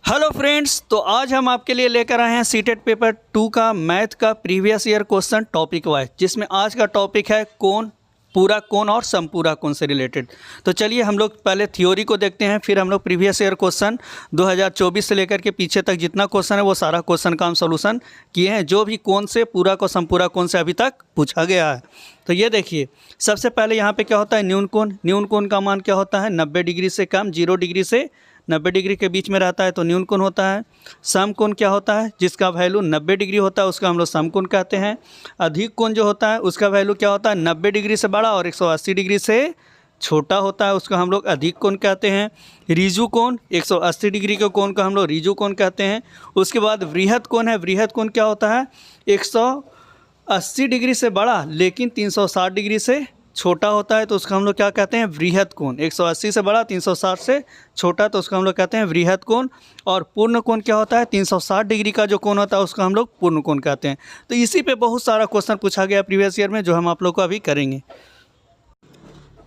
Hello friends, तो आज हम आपके लिए लेकर आए हैं सीटेट पेपर 2 का मैथ का previous year question topic wise, जिसमें आज का टॉपिक है कोण, पूरा कोण और समपूरा कोण से रिलेटेड। तो चलिए हम लोग पहले थ्योरी को देखते हैं, फिर हम लोग प्रीवियस ईयर क्वेश्चन 2024 से लेकर के पीछे तक जितना क्वेश्चन है वो सारा क्वेश्चन का हम सोल्यूशन किए हैं, जो भी कोण से पूरा को समपूरा कोण से अभी तक पूछा गया है। तो ये देखिए, सबसे पहले यहाँ पे क्या होता है न्यून कोण। न्यून कोण का मान क्या होता है 90 डिग्री से कम, 0 डिग्री से 90 डिग्री के बीच में रहता है तो न्यून कोण होता है। सम कोण क्या होता है, जिसका वैल्यू 90 डिग्री होता है उसका हम लोग सम कोण कहते हैं। अधिक कोण जो होता है उसका वैल्यू क्या होता है 90 डिग्री से बड़ा और 180 डिग्री से छोटा होता है, उसका हम लोग अधिक कोण कहते हैं। ऋजु कोण 180 डिग्री के कोण को हम लोग ऋजु कोण कहते हैं। उसके बाद वृहद कोण है। वृहद कोण क्या होता है 180 डिग्री से बड़ा लेकिन 360 डिग्री से छोटा होता है तो उसका हम लोग क्या कहते हैं वृहद कोण। 180 से बड़ा 360 से छोटा तो उसका हम लोग कहते हैं वृहद कोण। और पूर्ण कोण क्या होता है 360 डिग्री का जो कोण होता है उसका हम लोग पूर्ण कोण कहते हैं। तो इसी पे बहुत सारा क्वेश्चन पूछा गया प्रीवियस ईयर में, जो हम आप लोग को अभी करेंगे।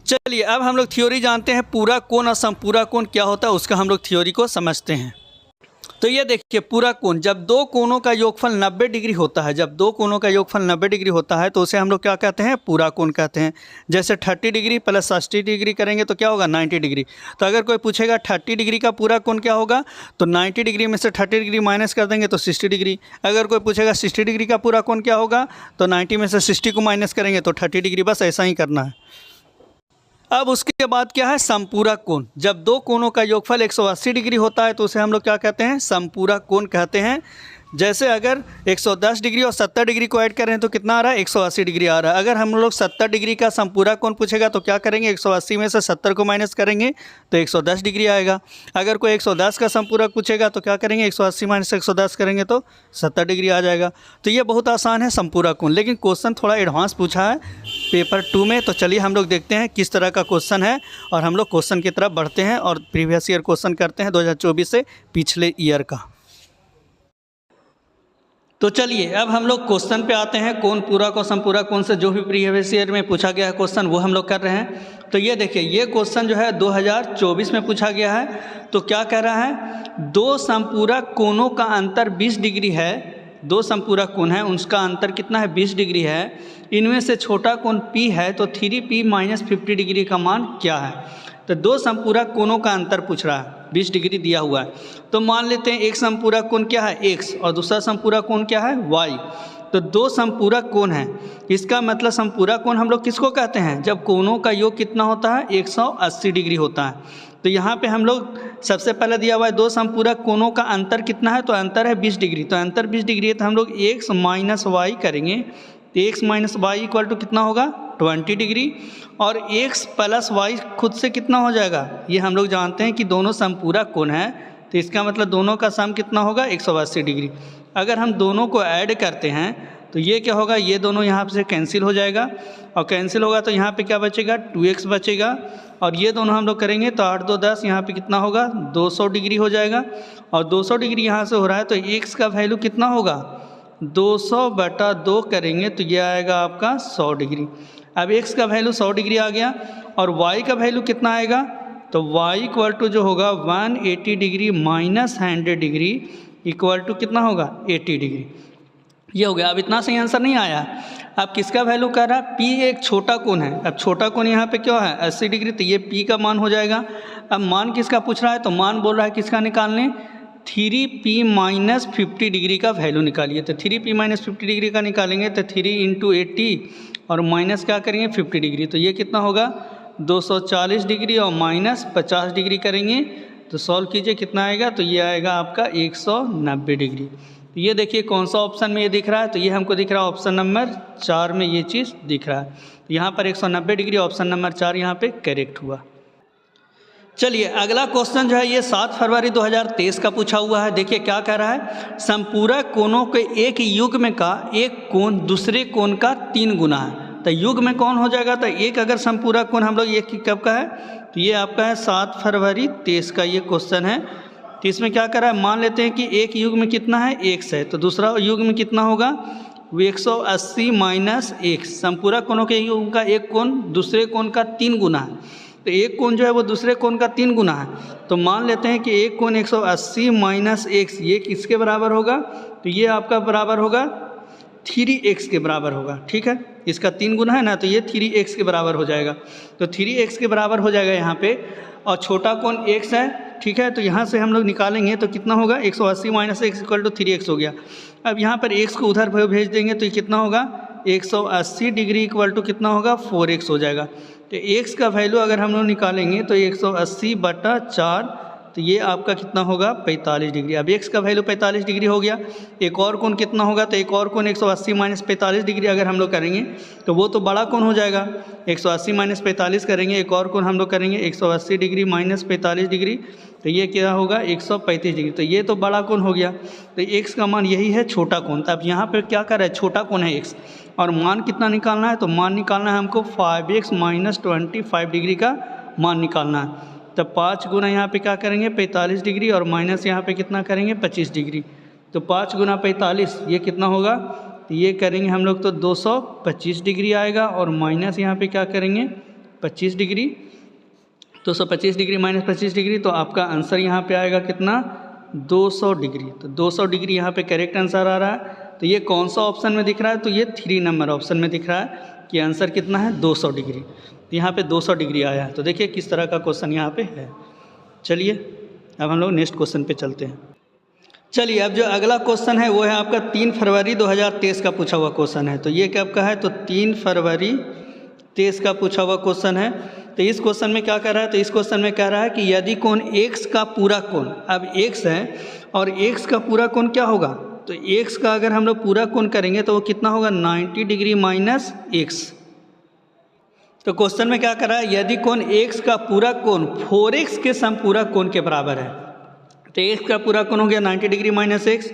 चलिए अब हम लोग थ्योरी जानते हैं, पूरा कोण और समपूरा कोण क्या होता है उसका हम लोग थ्योरी को समझते हैं। तो ये देखिए, पूरा कोण, जब दो कोणों का योगफल 90 डिग्री होता है, जब दो कोणों का योगफल 90 डिग्री होता है तो उसे हम लोग क्या कहते हैं पूरा कोण कहते हैं। जैसे 30 डिग्री प्लस 60 डिग्री करेंगे तो क्या होगा 90 डिग्री। तो अगर कोई पूछेगा 30 डिग्री का पूरा कोण क्या होगा तो 90 डिग्री में से 30 डिग्री माइनस कर देंगे तो 60 डिग्री। अगर कोई पूछेगा 60 डिग्री का पूरा कोण क्या होगा तो 90 में से 60 को माइनस करेंगे तो 30 डिग्री। बस ऐसा ही करना है। अब उसके बाद क्या है समपूरा कोण। जब दो कोणों का योगफल 180 डिग्री होता है तो उसे हम लोग क्या कहते हैं समपूरा कोण कहते हैं। जैसे अगर 110 डिग्री और 70 डिग्री को ऐड करें तो कितना आ रहा है 180 डिग्री आ रहा है। अगर हम लोग 70 डिग्री का समपूरा कोण पूछेगा तो क्या करेंगे 180 में से 70 को माइनस करेंगे तो 110 डिग्री आएगा। अगर कोई 110 का समपूरा पूछेगा तो क्या करेंगे 180 माइनस 110 करेंगे तो 70 डिग्री आ जाएगा। तो ये बहुत आसान है समपूरा कोण, लेकिन क्वेश्चन थोड़ा एडवांस पूछा है पेपर 2 में। तो चलिए हम लोग देखते हैं किस तरह का क्वेश्चन है और हम लोग क्वेश्चन की तरफ बढ़ते हैं और प्रीवियस ईयर क्वेश्चन करते हैं 2024 से पिछले ईयर का। तो चलिए अब हम लोग क्वेश्चन पे आते हैं। कोण पूरा को समपूरा कोण से जो भी प्रीवियस ईयर में पूछा गया है क्वेश्चन वो हम लोग कर रहे हैं। तो ये देखिए, ये क्वेश्चन जो है 2024 में पूछा गया है। तो क्या कह रहा है, दो समपूरा कोणों का अंतर 20 डिग्री है। दो समपूरा कोण है, उसका अंतर कितना है 20 डिग्री है। इनमें से छोटा कोण P है तो 3P माइनस 50 डिग्री का मान क्या है। तो दो समपूरा कोणों का अंतर पूछ रहा है, 20 डिग्री दिया हुआ है। तो मान लेते हैं एक समपूरा कोण क्या है x और दूसरा समपूरा कोण क्या है y। तो दो समपूरा कोण है, इसका मतलब समपूरा कोण हम लोग किसको कहते हैं जब कोणों का योग कितना होता है 180 डिग्री होता है। तो यहाँ पे हम लोग सबसे पहले दिया हुआ है दो समपूरा कोणों का अंतर कितना है, तो अंतर है 20 डिग्री। तो अंतर 20 डिग्री है तो हम लोग x माइनस वाई करेंगे तो x minus Y equal to कितना होगा 20 डिग्री। और x प्लस वाई खुद से कितना हो जाएगा, ये हम लोग जानते हैं कि दोनों समपूरा कोण है तो इसका मतलब दोनों का सम कितना होगा 180 डिग्री। अगर हम दोनों को ऐड करते हैं तो ये क्या होगा, ये दोनों यहाँ से कैंसिल हो जाएगा और कैंसिल होगा तो यहाँ पे क्या बचेगा 2x बचेगा। और ये दोनों हम लोग करेंगे तो 8 2 10, यहाँ पे कितना होगा 200 डिग्री हो जाएगा। और 200 डिग्री यहाँ से हो रहा है तो x का वैल्यू कितना होगा 200/2 करेंगे तो ये आएगा आपका 100 डिग्री। अब x का वैल्यू 100 डिग्री आ गया और y का वैल्यू कितना आएगा, तो y इक्वल टू जो होगा 180 degree minus 100 degree equal to कितना होगा 80 डिग्री। ये हो गया। अब इतना सही आंसर नहीं आया। अब किसका वैल्यू कर रहा है, P एक छोटा कोण है। अब छोटा कोण यहाँ पे क्या है 80 डिग्री, तो ये P का मान हो जाएगा। अब मान किसका पूछ रहा है, तो मान बोल रहा है किसका निकालने 3P माइनस 50 डिग्री का वैल्यू निकालिए। तो 3P माइनस 50 डिग्री का निकालेंगे तो 3 इंटू 80 और माइनस क्या करेंगे 50 डिग्री। तो ये कितना होगा 240 डिग्री और माइनस 50 डिग्री करेंगे तो सॉल्व कीजिए कितना आएगा, तो ये आएगा आपका 190 डिग्री। तो ये देखिए कौन सा ऑप्शन में ये दिख रहा है, तो ये हमको दिख रहा है ऑप्शन नंबर 4 में ये चीज़ दिख रहा है। तो यहाँ पर 190 डिग्री ऑप्शन नंबर 4 यहाँ पे करेक्ट हुआ। चलिए अगला क्वेश्चन जो है ये 7 फरवरी 2023 का पूछा हुआ है। देखिए क्या कह रहा है, समपूरा कोणों के एक युग्म का एक कोण दूसरे कोण का 3 गुना है। तो युग्म कौन हो जाएगा, तो एक अगर समपूरा कोण हम लोग एक कब का है, तो ये आपका है 7 फरवरी 23 का ये क्वेश्चन है। तो इसमें क्या कर रहा है, मान लेते हैं कि एक युग्म कितना है x है, तो दूसरा युग्म कितना होगा वो 180 माइनस 1। समपूरा कोणों के युग्म का एक कोण दूसरे कोण का 3 गुना है। तो एक कोण जो है वो दूसरे कोण का 3 गुना है। तो मान लेते हैं कि एक कोण 180 माइनस x ये किसके बराबर होगा, तो ये आपका बराबर होगा 3x के बराबर होगा। ठीक है, इसका 3 गुना है ना, तो ये 3x के बराबर हो जाएगा। तो 3x के बराबर हो जाएगा यहाँ पे, और छोटा कोण x है। ठीक है, तो यहाँ से हम लोग निकालेंगे तो कितना होगा, 180 minus x equal to 3x हो गया। अब यहाँ पर x को उधर भेज देंगे तो ये कितना होगा, 180 डिग्री इक्वल टू कितना होगा, 4x हो जाएगा। तो x का वैल्यू अगर हम लोग निकालेंगे तो 180/4, तो ये आपका कितना होगा, 45 डिग्री। अब x का वैल्यू 45 डिग्री हो गया। एक और कोण कितना होगा, तो एक और कोण 180 माइनस 45 डिग्री अगर हम लोग करेंगे तो वो तो बड़ा कोण हो जाएगा। 180 माइनस 45 करेंगे, एक और कोण हम लोग करेंगे 180 डिग्री माइनस 45 डिग्री, तो ये क्या होगा, 135 डिग्री। तो ये तो बड़ा कोण हो गया। तो x का मान यही है छोटा कोण। तो अब यहाँ पर क्या कर रहा है, छोटा कोण है x, और मान कितना निकालना है, तो मान निकालना है हमको 5x माइनस 25 डिग्री का मान निकालना है। तब 5 गुना यहाँ पे क्या करेंगे, 45 डिग्री, और माइनस यहाँ पे कितना करेंगे, 25 डिग्री। तो 5 गुना 45 ये कितना होगा, तो ये करेंगे हम लोग तो 225 डिग्री आएगा, और माइनस यहाँ पे क्या करेंगे 25 डिग्री। 225 डिग्री माइनस 25 डिग्री, तो आपका आंसर यहाँ पे आएगा कितना, 200 डिग्री। तो 200 डिग्री यहाँ पे करेक्ट आंसर आ रहा है। तो ये कौन सा ऑप्शन में दिख रहा है, तो ये 3 नंबर ऑप्शन में दिख रहा है कि आंसर कितना है, 200 डिग्री। तो यहाँ पे 200 डिग्री आया है। तो देखिए किस तरह का क्वेश्चन यहाँ पे है। चलिए अब हम लोग नेक्स्ट क्वेश्चन पे चलते हैं। चलिए अब जो अगला क्वेश्चन है वो है आपका 3 फरवरी 2023 का पूछा हुआ क्वेश्चन है। तो ये कब का है, तो 3 फरवरी 23 का पूछा हुआ क्वेश्चन है। तो इस क्वेश्चन में क्या कर रहा है, तो इस क्वेश्चन में कह रहा है कि यदि कोण x का पूरा कोण, अब x है और x का पूरा कोण क्या होगा, तो x का अगर हम लोग पूरा कोण करेंगे तो वो कितना होगा, 90 डिग्री माइनस x। तो क्वेश्चन में क्या कर रहा है, यदि कोण x का पूरा कोण 4x के समपूरक कोण के बराबर है। तो x का पूरा कोण हो गया 90 डिग्री माइनस x।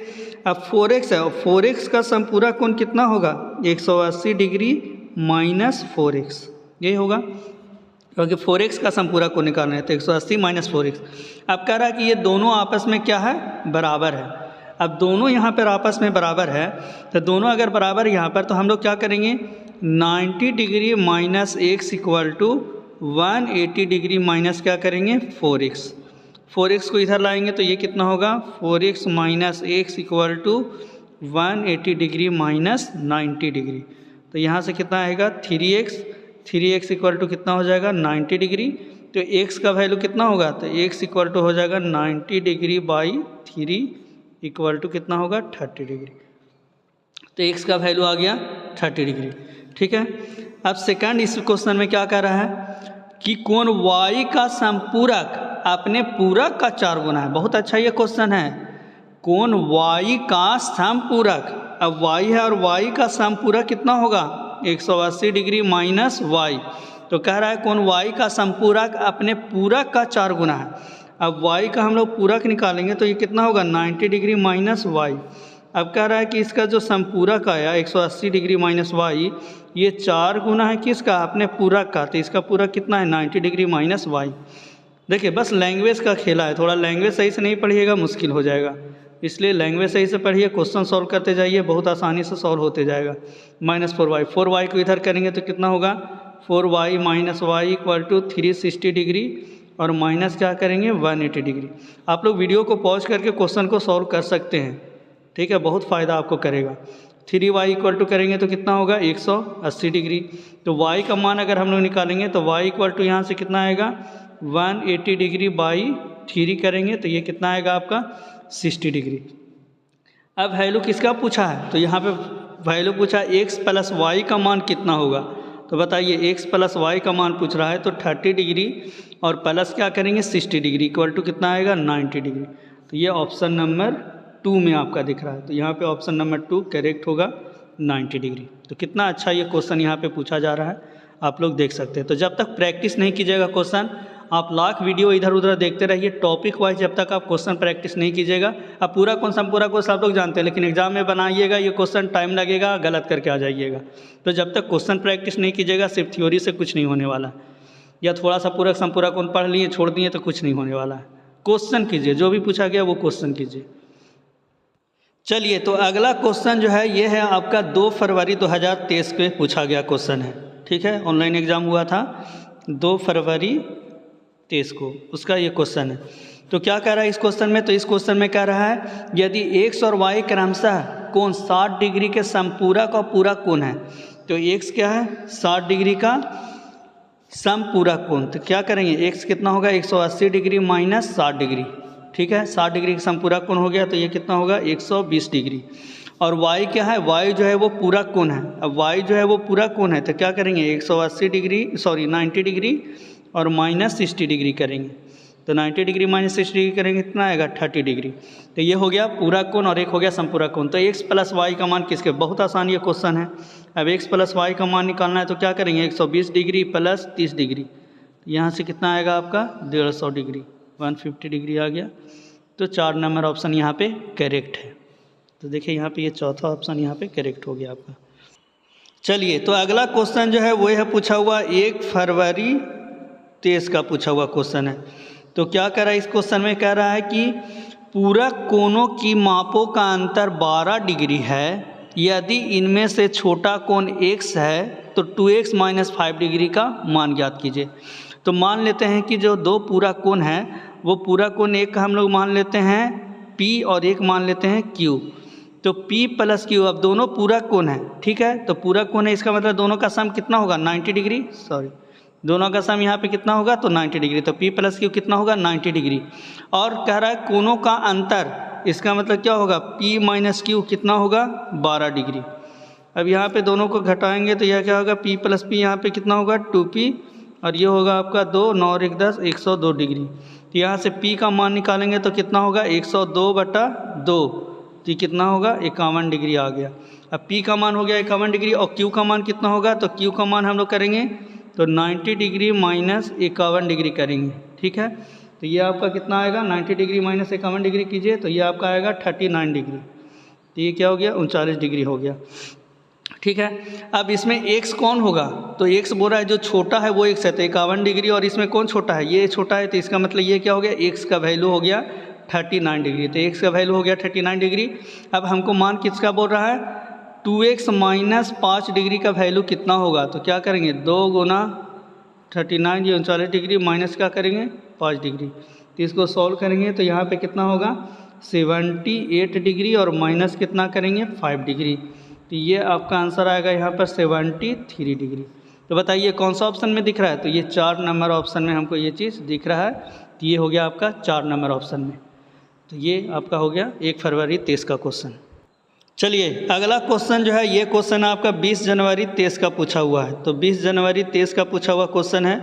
अब 4x है, और 4x का समपूरक कोण कितना होगा, 180 डिग्री माइनस 4x ये होगा, क्योंकि 4x का समपूरक कोण निकालना है। तो 180 माइनस 4x। अब कह रहा है कि ये दोनों आपस में क्या है, बराबर है। अब दोनों यहाँ पर आपस में बराबर है, तो दोनों अगर बराबर यहाँ पर, तो हम लोग क्या करेंगे, 90 degree minus x equal to 180 degree minus क्या करेंगे, 4x। 4x को इधर लाएंगे तो ये कितना होगा, 4x minus x equal to 180 degree minus 90 degree. तो यहाँ से कितना आएगा, 3x इक्वल टू कितना हो जाएगा, 90 डिग्री। तो x का वैल्यू कितना होगा, तो x इक्वल टू हो जाएगा 90 डिग्री बाई 3 इक्वल टू कितना होगा, 30 डिग्री। तो x का वैल्यू आ गया 30 डिग्री। ठीक है, अब सेकंड इस क्वेश्चन में क्या कह रहा है कि कोण y का समपूरक अपने पूरक का 4 गुना है। बहुत अच्छा ये क्वेश्चन है, कोण y का समपूरक, अब y है और y का समपूरक कितना होगा, 180 डिग्री माइनस y। तो कह रहा है कोण y का समपूरक अपने पूरक का 4 गुना है। अब y का हम लोग पूरक निकालेंगे तो ये कितना होगा, 90 डिग्री माइनस y। अब कह रहा है कि इसका जो समपूरक आया 180 डिग्री माइनस y, ये 4 गुना है किसका, अपने पूरक का। तो इसका पूरक कितना है, 90 डिग्री माइनस y। देखिए बस लैंग्वेज का खेला है, थोड़ा लैंग्वेज सही से नहीं पढ़िएगा मुश्किल हो जाएगा, इसलिए लैंग्वेज सही से पढ़िए, क्वेश्चन सॉल्व करते जाइए, बहुत आसानी से सॉल्व होते जाएगा। माइनस 4y को इधर करेंगे तो कितना होगा, 4y minus y equal to 360 degree, और माइनस क्या करेंगे, 180 डिग्री। आप लोग वीडियो को पॉज करके क्वेश्चन को सॉल्व कर सकते हैं। ठीक है, बहुत फ़ायदा आपको करेगा। 3y इक्वल टू करेंगे तो कितना होगा, 180 डिग्री। तो y का मान अगर हम लोग निकालेंगे तो y इक्वल टू यहाँ से कितना आएगा, 180 डिग्री बाई 3 करेंगे तो ये कितना आएगा आपका, 60 डिग्री। अब वैल्यू किसका पूछा है, तो यहाँ पे वैल्यू पूछा x प्लस वाई का मान कितना होगा। तो बताइए x प्लस वाई का मान पूछ रहा है, तो 30 डिग्री और प्लस क्या करेंगे 60 डिग्री इक्वल टू कितना आएगा, 90 डिग्री। तो ये ऑप्शन नंबर 2 में आपका दिख रहा है। तो यहाँ पे ऑप्शन नंबर 2 करेक्ट होगा, 90 डिग्री। तो कितना अच्छा ये क्वेश्चन यहाँ पे पूछा जा रहा है, आप लोग देख सकते हैं। तो जब तक प्रैक्टिस नहीं कीजिएगा क्वेश्चन, आप लाख वीडियो इधर उधर देखते रहिए टॉपिक वाइज, जब तक आप क्वेश्चन प्रैक्टिस नहीं कीजिएगा। अब पूरा कौन सा पूरा कोर्स आप लोग जानते हैं, लेकिन एग्जाम में बनाइएगा ये क्वेश्चन, टाइम लगेगा, गलत करके आ जाइएगा। तो जब तक क्वेश्चन प्रैक्टिस नहीं कीजिएगा, सिर्फ थ्योरी से कुछ नहीं होने वाला, या थोड़ा सा पूरक संपूरक कौन पढ़ लिए छोड़ दिए तो कुछ नहीं होने वाला है। क्वेश्चन कीजिए, जो भी पूछा गया वो क्वेश्चन कीजिए। चलिए, तो अगला क्वेश्चन जो है ये है आपका 2 फरवरी 2023 पे पूछा गया क्वेश्चन है। ठीक है, ऑनलाइन एग्ज़ाम हुआ था 2 फरवरी 23 को, उसका ये क्वेश्चन है। तो क्या कह रहा है इस क्वेश्चन में? तो इस क्वेश्चन में कह रहा है यदि x और y क्रमशः कोण 60 डिग्री के समपूरक और पूरक कोण है, तो x क्या है? 60 डिग्री का समपूरक कोण। तो क्या करेंगे, x कितना होगा? 180 डिग्री माइनस 60 डिग्री, ठीक है। 60 डिग्री का समपूरक कोण हो गया, तो ये कितना होगा? 120 डिग्री। और y क्या है? y जो है वो पूरक कोण है। अब y जो है वो पूरक कोण है, तो क्या करेंगे? 180 डिग्री 90 डिग्री और माइनस 60 डिग्री करेंगे। तो 90 डिग्री माइनस 60 डिग्री करेंगे, कितना आएगा? 30 डिग्री। तो ये हो गया पूरक कोण और एक हो गया समपूरक कोण। तो x प्लस वाई का मान किसके? बहुत आसान ये क्वेश्चन है। अब x प्लस वाई का मान निकालना है, तो क्या करेंगे? 120 डिग्री प्लस 30 डिग्री, यहाँ से कितना आएगा आपका? 150 डिग्री, 150 डिग्री आ गया। तो 4 नंबर ऑप्शन यहाँ पे करेक्ट है। तो देखिए यहाँ पे ये चौथा ऑप्शन यहाँ पे करेक्ट हो गया आपका। चलिए, तो अगला क्वेश्चन जो है वो है पूछा हुआ 1 फरवरी 23 का पूछा हुआ क्वेश्चन है। तो क्या कह रहा है इस क्वेश्चन में? कह रहा है कि पूरक कोणों की मापों का अंतर 12 डिग्री है, यदि इनमें से छोटा कोण x है तो 2x माइनस 5 डिग्री का मान ज्ञात कीजिए। तो मान लेते हैं कि जो दो पूरक कोण है वो पूरक कोण एक हम लोग मान लेते हैं P और एक मान लेते हैं Q। तो P प्लस Q, अब दोनों पूरक कोण है, ठीक है। तो पूरक कोण है, इसका मतलब दोनों का सम कितना होगा? 90 डिग्री, दोनों का सम यहाँ पे कितना होगा? तो 90 डिग्री। तो P प्लस Q कितना होगा? 90 डिग्री। और कह रहा है कोणों का अंतर, इसका मतलब क्या होगा? P माइनस Q कितना होगा? 12 डिग्री। अब यहाँ पे दोनों को घटाएंगे तो यह क्या होगा? P प्लस P यहाँ पे कितना होगा? 2P, और ये होगा आपका 2, 9 और 1 10, 102 डिग्री। तो यहाँ से P का मान निकालेंगे तो कितना होगा? 102/2, तो ये कितना होगा? 51 डिग्री आ गया। अब P का मान हो गया 51 डिग्री, और Q का मान कितना होगा? तो Q का मान हम लोग करेंगे तो 90 डिग्री माइनस 51 डिग्री करेंगे, ठीक है। तो ये आपका कितना आएगा? 90 डिग्री माइनस 51 डिग्री कीजिए तो ये आपका आएगा 39 डिग्री। तो ये क्या हो गया? 39 डिग्री हो गया, ठीक है। अब इसमें x कौन होगा? तो x बोल रहा है जो छोटा है वो x है, तो 51 डिग्री, और इसमें कौन छोटा है? ये छोटा है, तो इसका मतलब ये क्या हो गया? x का वैल्यू हो गया 39 डिग्री। तो x का वैल्यू हो गया 39 डिग्री। अब हमको मान किसका बोल रहा है? 2x माइनस 5 डिग्री का वैल्यू कितना होगा? तो क्या करेंगे? 2 गुना 39, ये 39 डिग्री, माइनस क्या करेंगे? 5 डिग्री। तो इसको सॉल्व करेंगे तो यहाँ पे कितना होगा? 78 डिग्री, और माइनस कितना करेंगे? 5 डिग्री। तो ये आपका आंसर आएगा यहाँ पर 73 डिग्री। तो बताइए कौन सा ऑप्शन में दिख रहा है? तो ये 4 नंबर ऑप्शन में हमको ये चीज़ दिख रहा है। तो ये हो गया आपका 4 नंबर ऑप्शन में। तो ये आपका हो गया 1 फरवरी 23 का क्वेश्चन। चलिए, अगला क्वेश्चन जो है ये क्वेश्चन आपका 20 जनवरी 23 का पूछा हुआ है। तो 20 जनवरी 23 का पूछा हुआ क्वेश्चन है।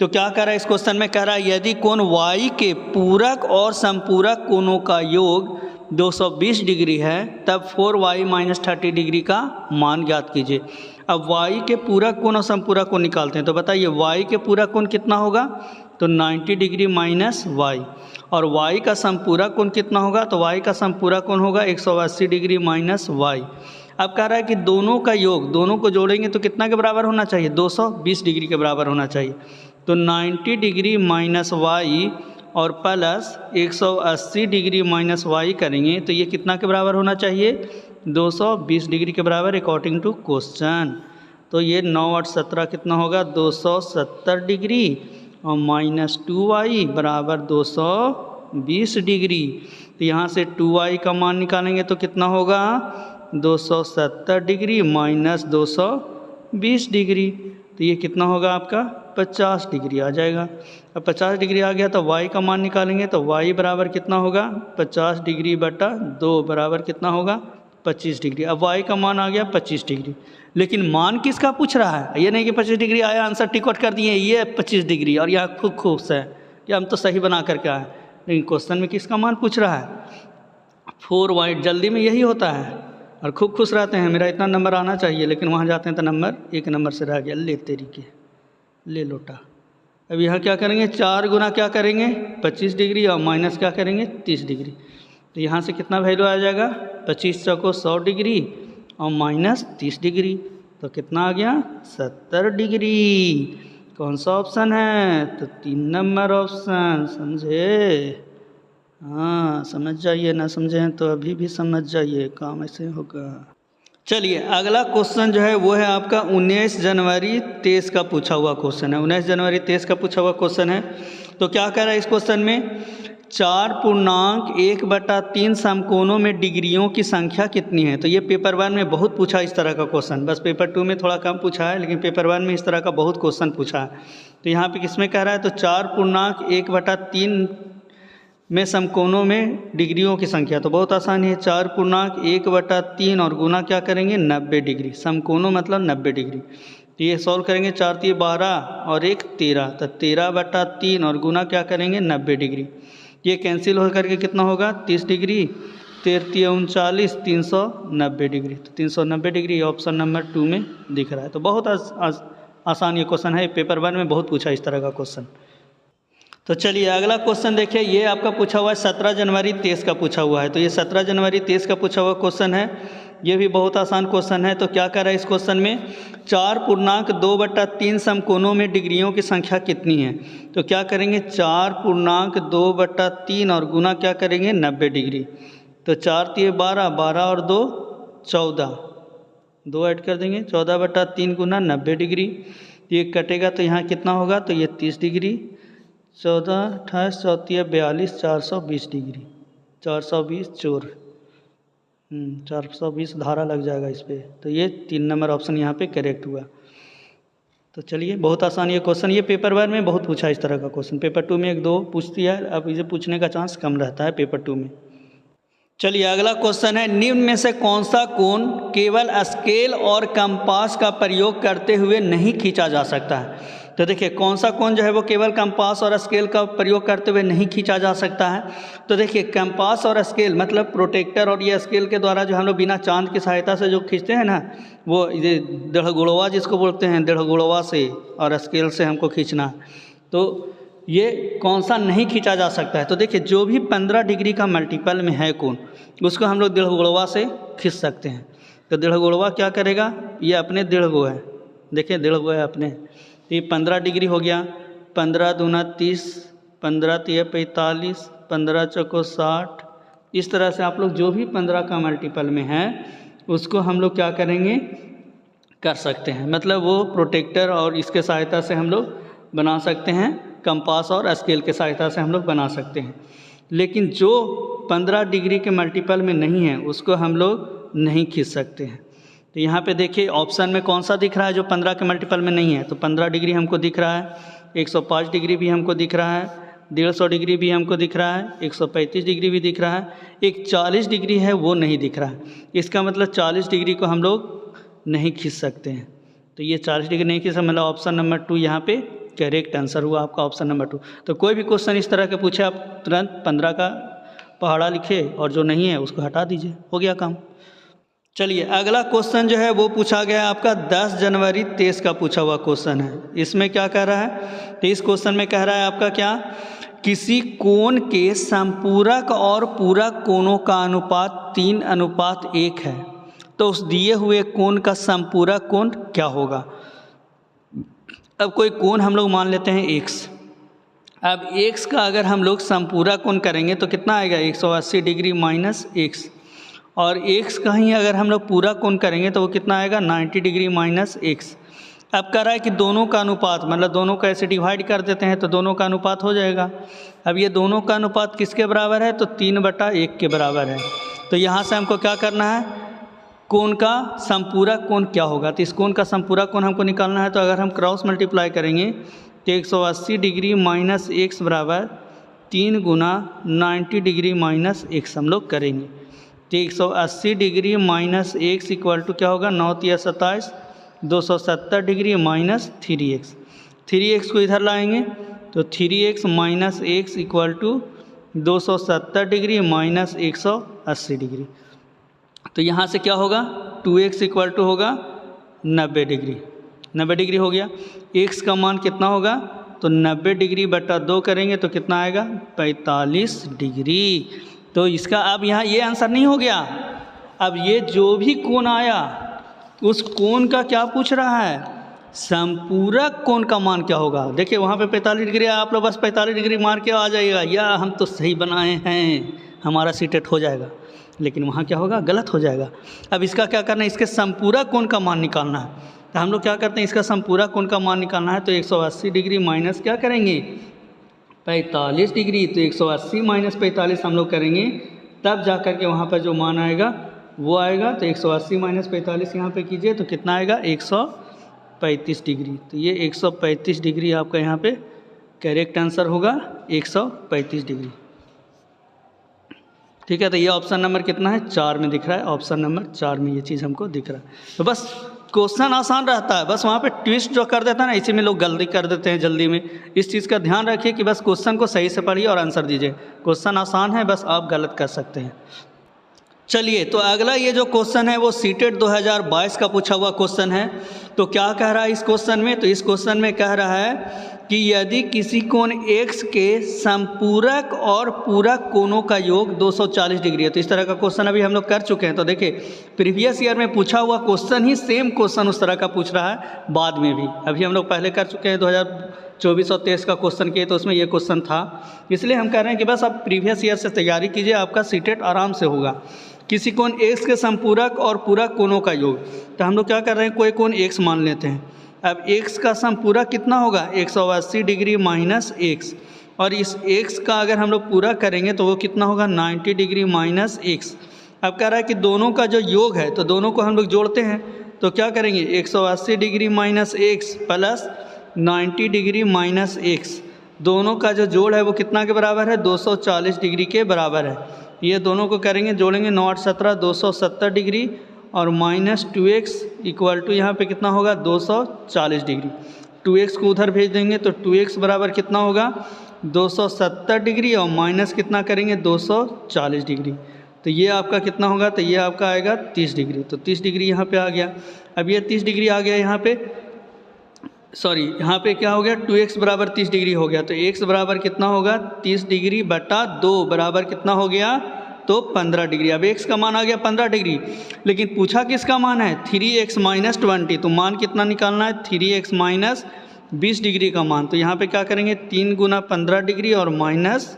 तो क्या कह रहा है इस क्वेश्चन में? कह रहा है यदि कोण y के पूरक और समपूरक कोणों का योग 220 डिग्री है, तब 4y माइनस 30 डिग्री का मान ज्ञात कीजिए। अब y के पूरक कोण और समपूरक कोण निकालते हैं। तो बताइए y के पूरक कोण कितना होगा? तो 90 डिग्री माइनस y, और y का समपूरक कोण कितना होगा? तो y का समपूरक कोण होगा 180 डिग्री माइनस y। अब कह रहा है कि दोनों का योग, दोनों को जोड़ेंगे तो कितना के बराबर होना चाहिए? 220 डिग्री के बराबर होना चाहिए। तो 90 डिग्री माइनस y और प्लस 180 डिग्री माइनस y करेंगे तो ये कितना के बराबर होना चाहिए? 220 डिग्री के बराबर, अकॉर्डिंग टू क्वेश्चन। तो ये 9 8 17 कितना होगा? 270 डिग्री, और माइनस 2y बराबर 220 डिग्री। तो यहाँ से 2y का मान निकालेंगे तो कितना होगा? 270 डिग्री माइनस 220 डिग्री। तो ये कितना होगा आपका? 50 डिग्री आ जाएगा। अब 50 डिग्री आ गया तो y का मान निकालेंगे तो y बराबर कितना होगा? 50 डिग्री बटा 2 बराबर कितना होगा? 25 डिग्री। अब y का मान आ गया 25 डिग्री, लेकिन मान किसका पूछ रहा है? ये नहीं कि 25 डिग्री आया आंसर टिक आउट कर दिए, ये 25 डिग्री और यहाँ खूब खुश है कि हम तो सही बना करके आए। लेकिन क्वेश्चन में किसका मान पूछ रहा है? 4y। जल्दी में यही होता है और खूब खुश रहते हैं, मेरा इतना नंबर आना चाहिए, लेकिन वहाँ जाते हैं तो नंबर 1 नंबर से रह गया। ले तेरी के, ले लोटा। अब यहाँ क्या करेंगे? 4 गुना क्या करेंगे? 25 डिग्री, और माइनस क्या करेंगे? 30 डिग्री। तो यहाँ से कितना वैल्यू आ जाएगा? 25 चौको 100 डिग्री और माइनस 30 डिग्री, तो कितना आ गया? 70 डिग्री। कौन सा ऑप्शन है? तो 3 नंबर ऑप्शन। समझे? हाँ, समझ जाइए, ना समझे हैं तो अभी भी समझ जाइए, काम ऐसे होगा। चलिए, अगला क्वेश्चन जो है वो है आपका 19 जनवरी 23 का पूछा हुआ क्वेश्चन है। 19 जनवरी 23 का पूछा हुआ क्वेश्चन है। तो क्या कह रहा है इस क्वेश्चन में, 4.1/3 समकोणों में डिग्रियों की संख्या कितनी है। तो ये पेपर 1 में बहुत पूछा इस तरह का क्वेश्चन, बस पेपर 2 में थोड़ा कम पूछा है, लेकिन पेपर 1 में इस तरह का बहुत क्वेश्चन पूछा है। तो यहाँ पे किसमें कह रहा है, तो 4.1/3 में समकोणों में डिग्रियों की संख्या। तो बहुत आसान है, 4.1/3 और गुना क्या करेंगे 90 डिग्री। समकोणों मतलब 90 डिग्री। तो ये सॉल्व करेंगे, 4 × 12 और 1 13, तो 13/3 और गुना क्या करेंगे 90 डिग्री। ये कैंसिल हो करके कितना होगा 30 डिग्री, 13 × 39 390 डिग्री। तो 390 डिग्री ऑप्शन नंबर 2 में दिख रहा है। तो बहुत आसान ये क्वेश्चन है, पेपर 1 में बहुत पूछा इस तरह का क्वेश्चन। तो चलिए अगला क्वेश्चन देखिए, ये आपका पूछा हुआ है 17 जनवरी 23 का पूछा हुआ है। तो ये 17 जनवरी 23 का पूछा हुआ क्वेश्चन है, ये भी बहुत आसान क्वेश्चन है। तो क्या कर रहा है इस क्वेश्चन में, 4.2/3 समकोणों में डिग्रियों की संख्या कितनी है। तो क्या करेंगे 4.2/3 और गुना क्या करेंगे 90 डिग्री। तो 4 × 12, 12 और 2 14, 2 ऐड कर देंगे, 14/3 गुना 90 डिग्री। ये कटेगा तो यहाँ कितना होगा, तो ये 30 डिग्री, 14 28 34 42 420 डिग्री, 420 चोर 420 धारा लग जाएगा इस पर। तो ये 3 नंबर ऑप्शन यहाँ पे करेक्ट हुआ। तो चलिए बहुत आसान ये क्वेश्चन, ये पेपर 1 में बहुत पूछा इस तरह का क्वेश्चन। पेपर 2 में 1-2 पूछती है, अब इसे पूछने का चांस कम रहता है पेपर 2 में। चलिए अगला क्वेश्चन है, निम्न में से कौन सा कोण केवल स्केल और कंपास का प्रयोग करते हुए नहीं खींचा जा सकता है। तो देखिए कौन सा कोण जो है वो केवल कंपास और स्केल का प्रयोग करते हुए नहीं खींचा जा सकता है। तो देखिए कंपास और स्केल मतलब प्रोटेक्टर और ये स्केल के द्वारा जो हम लोग बिना चांद की सहायता से जो खींचते हैं ना, वो ये डेढ़गुड़वा जिसको बोलते हैं, डेढ़गुड़वा से और स्केल से हमको खींचना। तो ये कौन सा नहीं खींचा जा सकता है। तो देखिए जो भी 15 डिग्री का मल्टीपल में है कोण, उसको हम लोग डेढ़गुड़वा से खींच सकते हैं। तो डेढ़गुड़वा क्या करेगा, ये अपने 1.5 है, देखिए 1.5 है अपने, ये 15 डिग्री हो गया, 15 दूना 30, 15 × 45, 15 × 60। इस तरह से आप लोग जो भी 15 का मल्टीपल में है उसको हम लोग क्या करेंगे कर सकते हैं। मतलब वो प्रोटेक्टर और इसके सहायता से हम लोग बना सकते हैं, कंपास और स्केल के सहायता से हम लोग बना सकते हैं। लेकिन जो 15 डिग्री के मल्टीपल में नहीं है उसको हम लोग नहीं खींच सकते हैं। तो यहाँ पे देखिए ऑप्शन में कौन सा दिख रहा है जो 15 के मल्टीपल में नहीं है। तो 15 डिग्री हमको दिख रहा है, 105 डिग्री भी हमको दिख रहा है, 150 डिग्री भी हमको दिख रहा है, 135 डिग्री भी दिख रहा है, एक 40 डिग्री है वो नहीं दिख रहा है। इसका मतलब 40 डिग्री को हम लोग नहीं खींच सकते हैं। तो ये 40 डिग्री नहीं खींच सकते, मतलब ऑप्शन नंबर 2 यहाँ पे करेक्ट आंसर हुआ आपका, ऑप्शन नंबर 2। तो कोई भी क्वेश्चन इस तरह के पूछे आप तुरंत 15 का पहाड़ा लिखे और जो नहीं है उसको हटा दीजिए, हो गया काम। चलिए अगला क्वेश्चन जो है वो पूछा गया है आपका 10 जनवरी 23 का पूछा हुआ क्वेश्चन है। इसमें क्या कह रहा है, तो इस क्वेश्चन में कह रहा है आपका क्या, किसी कोण के संपूरक और पूरक कोणों का अनुपात 3:1 है, तो उस दिए हुए कोण का संपूरक कोण क्या होगा। अब कोई कोण हम लोग मान लेते हैं x। अब x का अगर हम लोग संपूरक कोण करेंगे तो कितना आएगा 180 डिग्री माइनस x, और x का ही अगर हम लोग पूरा कोण करेंगे तो वो कितना आएगा 90 डिग्री माइनस x। अब कह रहा है कि दोनों का अनुपात, मतलब दोनों को ऐसे डिवाइड कर देते हैं तो दोनों का अनुपात हो जाएगा। अब ये दोनों का अनुपात किसके बराबर है, तो 3/1 के बराबर है। तो यहाँ से हमको क्या करना है, कोण का संपूरक कोण क्या होगा। तो इस कोण का संपूरक कोण हमको निकालना है। तो अगर हम क्रॉस मल्टीप्लाई करेंगे तो 180 डिग्री माइनस x बराबर 3 गुना 90 डिग्री माइनस x हम लोग करेंगे। तो 180 degree minus x equal to क्या होगा, 9 × 27, 270 डिग्री माइनस 3x। 3x को इधर लाएंगे तो 3x minus x equal to 270 degree minus 180 degree. तो यहाँ से क्या होगा 2x इक्वल टू होगा 90 डिग्री। 90 डिग्री हो गया। x का मान कितना होगा, तो 90 डिग्री बटा 2 करेंगे तो कितना आएगा 45 डिग्री। तो इसका अब यहाँ ये आंसर नहीं हो गया। अब ये जो भी कोण आया उस कोण का क्या पूछ रहा है, संपूरक कोण का मान क्या होगा। देखिए वहाँ पे 45 डिग्री, आप लोग बस 45 डिग्री मार के आ जाइएगा, या हम तो सही बनाए हैं हमारा सीटेट हो जाएगा, लेकिन वहाँ क्या होगा गलत हो जाएगा। अब इसका क्या करना है, इसके संपूरक कोण का मान निकालना है। तो हम लोग क्या करते हैं, इसका संपूरक कोण का मान निकालना है तो 180 डिग्री माइनस क्या करेंगे 45 डिग्री, तो 180 माइनस 45 हम लोग करेंगे, तब जा कर के वहाँ पर जो मान आएगा वो आएगा। तो 180 माइनस 45 यहाँ पे कीजिए तो कितना आएगा 135 डिग्री। तो ये 135 डिग्री आपका यहाँ पे करेक्ट आंसर होगा, 135 डिग्री। ठीक है, तो ये ऑप्शन नंबर कितना है 4 में दिख रहा है, ऑप्शन नंबर 4 में ये चीज़ हमको दिख रहा है। तो बस क्वेश्चन आसान रहता है, बस वहाँ पे ट्विस्ट जो कर देता है ना, इसी में लोग गलती कर देते हैं जल्दी में। इस चीज़ का ध्यान रखिए कि बस क्वेश्चन को सही से पढ़िए और आंसर दीजिए। क्वेश्चन आसान है, बस आप गलत कर सकते हैं। चलिए, तो अगला ये जो क्वेश्चन है वो सीटेट 2022 का पूछा हुआ क्वेश्चन है। तो क्या कह रहा है इस क्वेश्चन में, तो इस क्वेश्चन में कह रहा है कि यदि किसी कोण x के संपूरक और पूरक कोणों का योग 240 डिग्री है। तो इस तरह का क्वेश्चन अभी हम लोग कर चुके हैं। तो देखिए, प्रीवियस ईयर में पूछा हुआ क्वेश्चन ही सेम क्वेश्चन उस तरह का पूछ रहा है बाद में भी। अभी हम लोग पहले कर चुके हैं 2024 और 23 का क्वेश्चन किए, तो उसमें ये क्वेश्चन था। इसलिए हम कह रहे हैं कि बस आप प्रीवियस ईयर से तैयारी कीजिए, आपका सीटेट आराम से होगा। किसी कोण x के संपूरक और पूरक कोणों का योग। तो हम लोग क्या कर रहे हैं, कोई कोण x मान लेते हैं। अब x का संपूरक कितना होगा 180 डिग्री माइनस x, और इस x का अगर हम लोग पूरा करेंगे तो वो कितना होगा 90 डिग्री माइनस x। अब कह रहा है कि दोनों का जो योग है तो दोनों को हम लोग जोड़ते हैं। तो क्या करेंगे 180 degree minus x plus 90 degree minus x, दोनों का जो जोड़ है वो कितना के बराबर है 240 डिग्री के बराबर है। ये दोनों को करेंगे, जोड़ेंगे 9 8 17 270 डिग्री और माइनस 2x इक्वल टू यहाँ पे कितना होगा 240 डिग्री। 2x को उधर भेज देंगे तो 2x बराबर कितना होगा 270 डिग्री और माइनस कितना करेंगे 240 डिग्री। तो ये आपका कितना होगा, तो ये आपका आएगा 30 डिग्री। तो 30 डिग्री यहाँ पे आ गया। अब ये 30 डिग्री आ गया यहाँ पे, सॉरी यहाँ पे क्या हो गया 2x बराबर 30 डिग्री हो गया। तो x बराबर कितना होगा 30 डिग्री बटा 2 बराबर कितना हो गया तो 15 डिग्री। अब x का मान आ गया 15 डिग्री, लेकिन पूछा किसका मान है 3x माइनस 20। तो मान कितना निकालना है 3x माइनस 20 डिग्री का मान। तो यहाँ पे क्या करेंगे 3 गुना 15 डिग्री और माइनस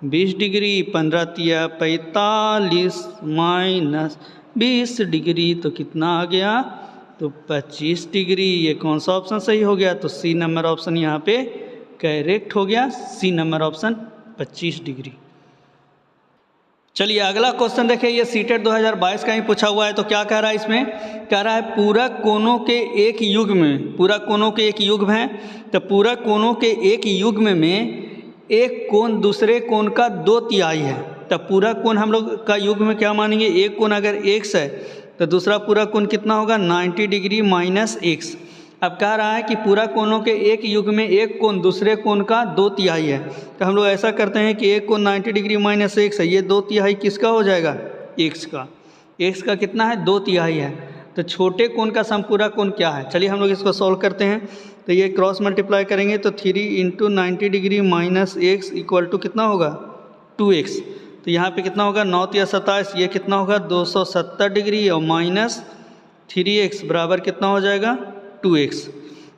20 डिग्री, 15 तिया 45 माइनस 20 डिग्री, तो कितना आ गया तो 25 डिग्री। ये कौन सा ऑप्शन सही हो गया, तो सी नंबर ऑप्शन यहाँ पे करेक्ट हो गया, सी नंबर ऑप्शन 25 डिग्री। चलिए अगला क्वेश्चन देखिए, ये सीटेट 2022 का ही पूछा हुआ है। तो क्या कह रहा है इसमें, कह रहा है पूरक कोणों के एक युग्म में, पूरक कोणों के एक युग्म है। तो पूरक कोणों के एक युग्म में एक कोण दूसरे कोण का 2/3 है। तब पूरक कोण हम लोग का युग्म में क्या मानेंगे, एक कोण अगर x है तो दूसरा पूरक कोण कितना होगा 90 डिग्री माइनस x। अब कह रहा है कि पूरक कोणों के एक युग्म में एक कोण दूसरे कोण का 2/3 है। तो हम लोग ऐसा करते हैं कि एक कोण 90 डिग्री माइनस x है, ये 2/3 किसका हो जाएगा x का। x का कितना है 2/3 है। तो छोटे कोण का समपूरक कोण क्या है, चलिए हम लोग इसको सॉल्व करते हैं। तो ये क्रॉस मल्टीप्लाई करेंगे तो 3 × 90 degree minus x equal to कितना होगा 2x। तो यहाँ पे कितना होगा 9 तिया 27, ये कितना होगा 270 डिग्री और माइनस 3x बराबर कितना हो जाएगा 2x।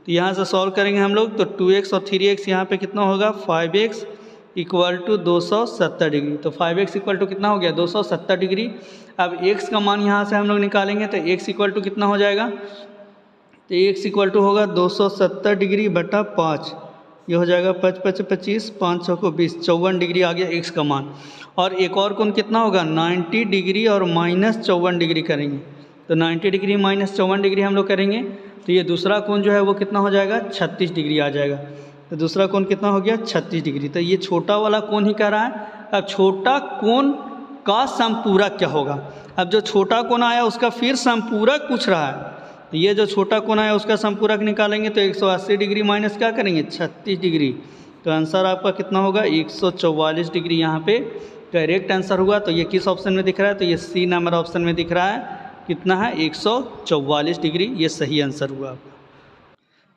तो यहाँ से सॉल्व करेंगे हम लोग तो 2x और 3x यहाँ पे कितना होगा 5x इक्वल टू 270 डिग्री। तो 5x इक्वल टू कितना हो गया 270 डिग्री। अब x का मान यहाँ से हम लोग निकालेंगे तो x इक्वल टू कितना हो जाएगा, तो x इक्वल टू होगा 270 डिग्री बटा 5, ये हो जाएगा 5 × 5 = 25, 5 × 6 = 20, 54 डिग्री आ गया x का मान। और एक और कोण कितना होगा 90 डिग्री और माइनस 54 डिग्री करेंगे। तो 90 डिग्री माइनस 54 डिग्री हम लोग करेंगे तो ये दूसरा कोण जो है वो कितना हो जाएगा 36 डिग्री आ जाएगा। तो दूसरा कोण कितना हो गया 36 डिग्री। तो ये छोटा वाला कोण ही कह रहा है। अब छोटा कोण का समपूरक क्या होगा, अब जो छोटा कोण आया उसका फिर समपूरक पूछ रहा है। तो ये जो छोटा कोण आया उसका समपूरक निकालेंगे तो 180 डिग्री माइनस क्या करेंगे 36 डिग्री। तो आंसर आपका कितना होगा 144 डिग्री यहाँ पे करेक्ट आंसर हुआ। तो ये किस ऑप्शन में दिख रहा है, तो ये सी नंबर ऑप्शन में दिख रहा है, कितना है 144 डिग्री, ये सही आंसर हुआ आपका।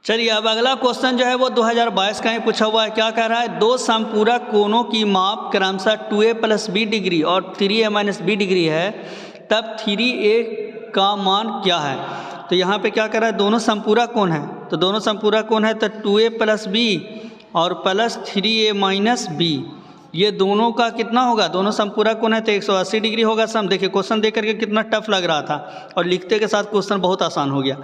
चलिए अब अगला क्वेश्चन जो है वो 2022 का ही पूछा हुआ है। क्या कह रहा है, दो समपूरक कोणों की माप क्रमशः 2a + b डिग्री और 3a - b डिग्री है, तब 3a का मान क्या है। तो यहाँ पे क्या कर रहा है, दोनों समपूरक कोण है, तो दोनों समपूरक कोण है तो 2a + b और प्लस 3a - b, ये दोनों का कितना होगा, दोनों समपूरक कोण है तो 180 डिग्री होगा सम। देखिए क्वेश्चन देख करके कितना टफ लग रहा था और लिखते के साथ क्वेश्चन बहुत आसान हो गया।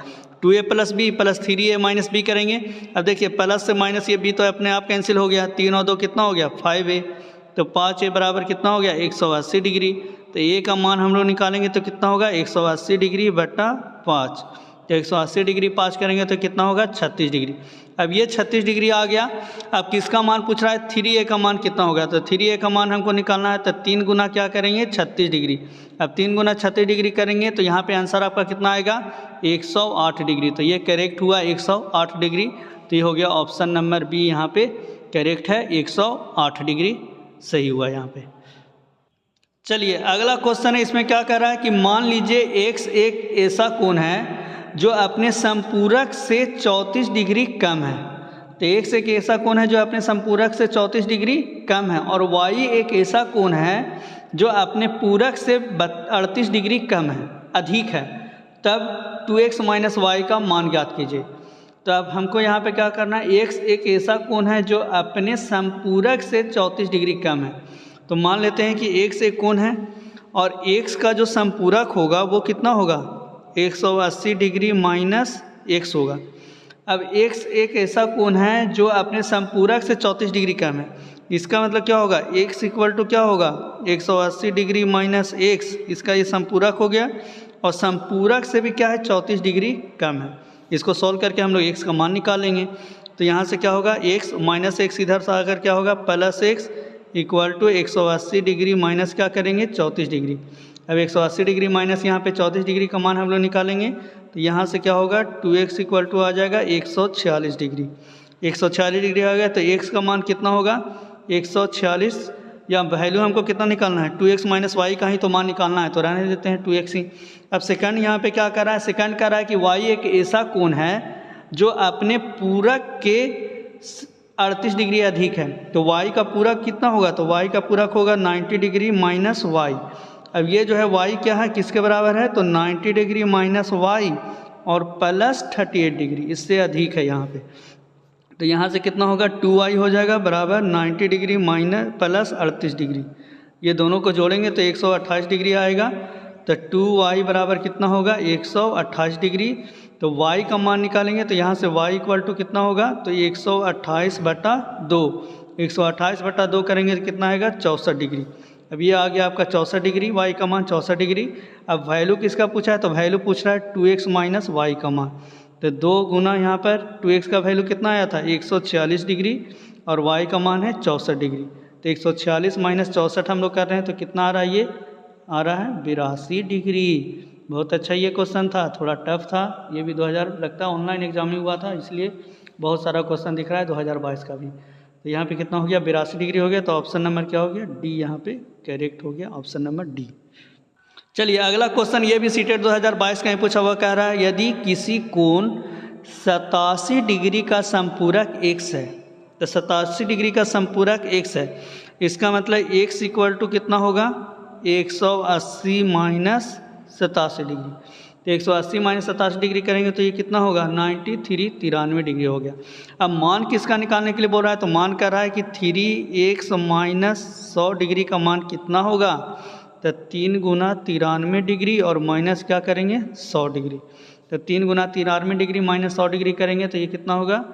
2a plus B plus 3a minus B करेंगे। अब देखिए प्लस से माइनस ये b तो अपने आप कैंसिल हो गया, 3 और 2 कितना हो गया 5a, तो 5a बराबर कितना हो गया 180 डिग्री। तो a का मान हम लोग निकालेंगे तो कितना होगा 180 डिग्री बटा 5, तो 180 डिग्री 5 करेंगे तो कितना होगा 36 डिग्री। अब ये 36 डिग्री आ गया। अब किसका मान पूछ रहा है 3a का मान कितना होगा, तो 3a का मान हमको निकालना है, तो 3 गुना क्या करेंगे 36 डिग्री। अब 3 गुना 36 डिग्री करेंगे तो यहाँ पे आंसर आपका कितना आएगा 108 डिग्री। तो ये करेक्ट हुआ 108 डिग्री। तो ये हो गया ऑप्शन नंबर बी यहाँ पे करेक्ट है, 108 डिग्री सही हुआ यहाँ पे। चलिए अगला क्वेश्चन है, इसमें क्या कर रहा है कि मान लीजिए x एक ऐसा कोण है जो अपने संपूरक से 34 डिग्री कम है। तो x एक ऐसा कोण है जो अपने संपूरक से 34 डिग्री कम है, और y एक ऐसा कोण है जो अपने पूरक से 38 डिग्री कम है, अधिक है। तब 2x माइनस वाई का मान ज्ञात कीजिए। तो अब हमको यहाँ पे क्या करना है, x एक ऐसा कोण है जो अपने संपूरक से 34 डिग्री कम है। तो मान लेते हैं कि x एक कोण है और x का जो संपूरक होगा वो कितना होगा 180 डिग्री माइनस x होगा। अब x एक ऐसा कोण है जो अपने संपूरक से 34 डिग्री कम है। इसका मतलब क्या होगा x इक्वल टू क्या होगा 180 डिग्री माइनस x, इसका ये संपूरक हो गया, और संपूरक से भी क्या है 34 डिग्री कम है। इसको सॉल्व करके हम लोग x का मान निकालेंगे। तो यहाँ से क्या होगा x माइनस x इधर से आकर क्या होगा plus x equal to 180 degree minus क्या करेंगे 34 डिग्री। अब 180 डिग्री माइनस यहाँ पे 34 डिग्री का मान हम लोग निकालेंगे। तो यहाँ से क्या होगा 2x इक्वल टू आ जाएगा 146 डिग्री। 146 डिग्री आ गया तो x का मान कितना होगा 146, या वैल्यू हमको कितना निकालना है 2x माइनस वाई का ही तो मान निकालना है, तो रहने देते हैं 2x ही। अब सेकंड यहाँ पे क्या कर रहा है, सेकंड कर रहा है कि y एक ऐसा कोण है जो अपने पूरक के 38 डिग्री अधिक है। तो y का पूरक कितना होगा, तो y का पूरक होगा 90 डिग्री माइनस y। अब ये जो है y क्या है किसके बराबर है, तो 90 डिग्री माइनस y और प्लस 38 डिग्री, इससे अधिक है यहाँ पे। तो यहाँ से कितना होगा 2y हो जाएगा बराबर 90 डिग्री माइनस प्लस 38 डिग्री। ये दोनों को जोड़ेंगे तो 128 डिग्री आएगा। तो 2y बराबर कितना होगा 128 डिग्री। तो y का मान निकालेंगे तो यहाँ से y इक्वल टू कितना होगा, तो 128 बटा 2, 128 बटा 2 करेंगे तो कितना आएगा 64 डिग्री। अब ये आ गया आपका 64 डिग्री, y का मान 64 डिग्री। अब वैल्यू किसका पूछा है, तो वैल्यू पूछ रहा है 2x माइनस वाई का मान। तो 2 गुना यहाँ पर 2x का वैल्यू कितना आया था 146 डिग्री और y का मान है 64 डिग्री। तो 146 माइनस 64 हम लोग कर रहे हैं तो कितना आ रहा है, ये आ रहा है 82 डिग्री। बहुत अच्छा ये क्वेश्चन था, थोड़ा टफ था, ये भी 2000 लगता है ऑनलाइन एग्जाम में हुआ था, इसलिए बहुत सारा क्वेश्चन दिख रहा है 2022 का भी। तो यहाँ पे कितना हो गया 82 डिग्री हो गया। तो ऑप्शन नंबर क्या हो गया डी, यहाँ पे करेक्ट हो गया ऑप्शन नंबर डी। चलिए अगला क्वेश्चन ये भी सीटेट 2022 का ही पूछा हुआ, कह रहा है यदि किसी कोण 87 डिग्री का संपूरक x है, तो 87 डिग्री का संपूरक x है, इसका मतलब x इक्वल टू कितना होगा 180 माइनस 87 डिग्री। तो 180 माइनस 87 डिग्री करेंगे तो ये कितना होगा 93 डिग्री हो गया। अब मान किसका निकालने के लिए बोल रहा है, तो मान कर रहा है कि 3x माइनस 100 डिग्री का मान कितना होगा, तो 3 गुना 93 डिग्री और माइनस क्या करेंगे 100 डिग्री। तो 3 गुना 93 डिग्री माइनस 100 डिग्री करेंगे तो ये कितना होगा